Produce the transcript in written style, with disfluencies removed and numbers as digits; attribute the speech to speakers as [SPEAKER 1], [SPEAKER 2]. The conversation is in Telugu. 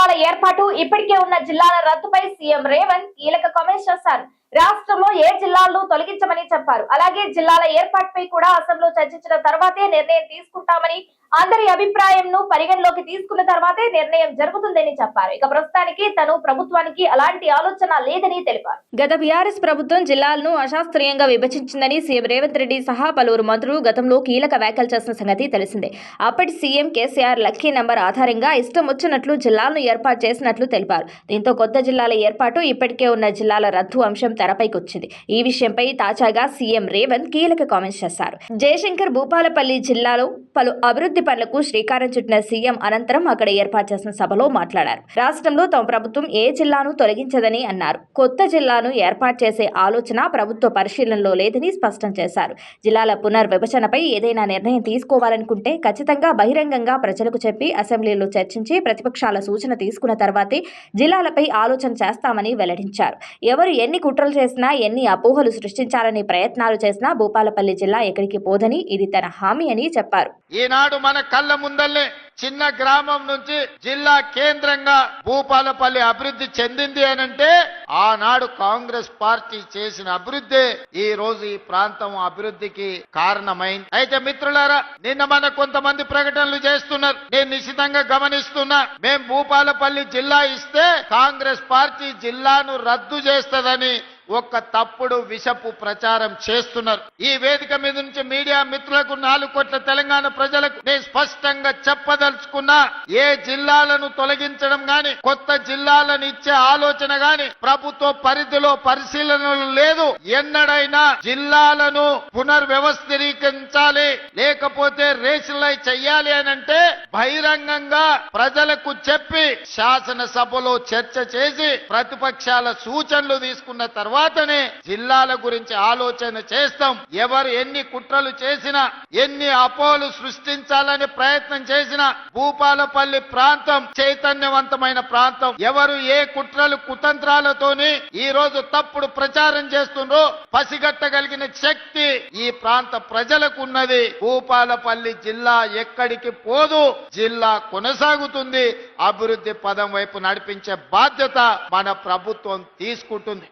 [SPEAKER 1] జిల్లాల ఏర్పాటు ఇప్పటికే ఉన్న జిల్లాల రద్దుపై సీఎం రేవంత్ కీలక కామెంట్స్ చేశారు. రాష్ట్రంలో ఏ జిల్లాలను తొలగించమని చెప్పారు. అలాగే జిల్లాల ఏర్పాటుపై కూడా అసెంబ్లీలో చర్చించిన తర్వాతే నిర్ణయం తీసుకుంటామని, అందరి అభిప్రాయంను పరిగణలోకి తీసుకున్న తర్వాతే నిర్ణయం జరుగుతుందని చెప్పారు. ఇక ప్రస్తుతానికి తను ప్రభుత్వానికి అలాంటి ఆలోచన లేదని తెలిపారు. గత బీఆర్ఎస్ ప్రభుత్వం జిల్లాలను అశాస్త్రీయంగా విభజించిందని సీఎం రేవంత్ రెడ్డి సహా పలువురు మంత్రులు గతంలో కీలక వ్యాఖ్యలు చేసిన సంగతి తెలిసిందే. అప్పటి సీఎం కేసీఆర్ లక్కీ నెంబర్ ఆధారంగా ఇష్టం వచ్చినట్లు జిల్లాలను ఏర్పాటు చేసినట్లు తెలిపారు. దీంతో కొత్త జిల్లాల ఏర్పాటు, ఇప్పటికే ఉన్న జిల్లాల రద్దు అంశం తెరపైకి వచ్చింది. ఈ విషయంపై తాజాగా సీఎం రేవంత్ కీలక కామెంట్స్ చేశారు. జయశంకర్ భూపాలపల్లి జిల్లాలో పలు అభివృద్ధి పనులకు శ్రీకారం చుట్టిన సీఎం అనంతరం అక్కడ ఏర్పాటు చేసిన సభలో మాట్లాడారు. రాష్ట్రంలో తమ ప్రభుత్వం ఏ జిల్లాను తొలగించదని అన్నారు. కొత్త జిల్లాను ఏర్పాటు చేసే ఆలోచన ప్రభుత్వ పరిశీలనలో లేదని స్పష్టం చేశారు. జిల్లాల పునర్విభజనపై ఏదైనా నిర్ణయం తీసుకోవాలనుకుంటే ఖచ్చితంగా బహిరంగంగా ప్రజలకు చెప్పి అసెంబ్లీలో చర్చించి ప్రతిపక్షాల సూచన తీసుకున్న తర్వాతే జిల్లాలపై ఆలోచన చేస్తామని వెల్లడించారు. ఎవరు ఎన్ని కుట్రలు చేసినా, ఎన్ని అపోహలు సృష్టించాలని ప్రయత్నాలు చేసినా భూపాలపల్లి జిల్లా ఎక్కడికి పోదని ఇది తన హామీ అని చెప్పారు.
[SPEAKER 2] ఈనాడు మన కళ్ళ ముందల్లే చిన్న గ్రామం నుంచి జిల్లా కేంద్రంగా భూపాలపల్లి అభివృద్ధి చెందింది అనంటే ఆనాడు కాంగ్రెస్ పార్టీ చేసిన అభివృద్ధి ఈ రోజు ఈ ప్రాంతం అభివృద్ధికి కారణమైంది. అయితే మిత్రులారా, నిన్న మన కొంతమంది ప్రకటనలు చేస్తున్నారు. నేను నిశ్చితంగా గమనిస్తున్నా. మేం భూపాలపల్లి జిల్లా ఇస్తే కాంగ్రెస్ పార్టీ జిల్లాను రద్దు చేస్తదని ఒక్క తప్పుడు విషపు ప్రచారం చేస్తున్నారు. ఈ వేదిక మీద నుంచి మీడియా మిత్రులకు 4 కోట్ల తెలంగాణ ప్రజలకు నేను స్పష్టంగా చెప్పదలుచుకున్నా, ఏ జిల్లాలను తొలగించడం గాని, కొత్త జిల్లాలను ఇచ్చే ఆలోచన గాని ప్రభుత్వ పరిధిలో పరిశీలనలు లేదు. ఎన్నడైనా జిల్లాలను పునర్వ్యవస్థీకరించాలి, లేకపోతే రేషనలైజ్ చెయ్యాలి అని అంటే బహిరంగంగా ప్రజలకు చెప్పి శాసనసభలో చర్చ చేసి ప్రతిపక్షాల సూచనలు తీసుకున్న తర్వాతనే జిల్లాల గురించి ఆలోచన చేస్తాం. ఎవరు ఎన్ని కుట్రలు చేసినా, ఎన్ని అపోహలు సృష్టించాలని ప్రయత్నం చేసినా భూపాలపల్లి ప్రాంతం చైతన్యవంతమైన ప్రాంతం. ఎవరు ఏ కుట్రలు కుతంత్రాలతోని ఈ రోజు తప్పుడు ప్రచారం చేస్తుండ్రో పసిగట్టగలిగిన శక్తి ఈ ప్రాంత ప్రజలకు ఉన్నది. భూపాలపల్లి జిల్లా ఎక్కడికి పోదు, జిల్లా కొనసాగుతుంది. అభివృద్ధి పదం వైపు నడిపించే బాధ్యత మన ప్రభుత్వం తీసుకుంటుంది.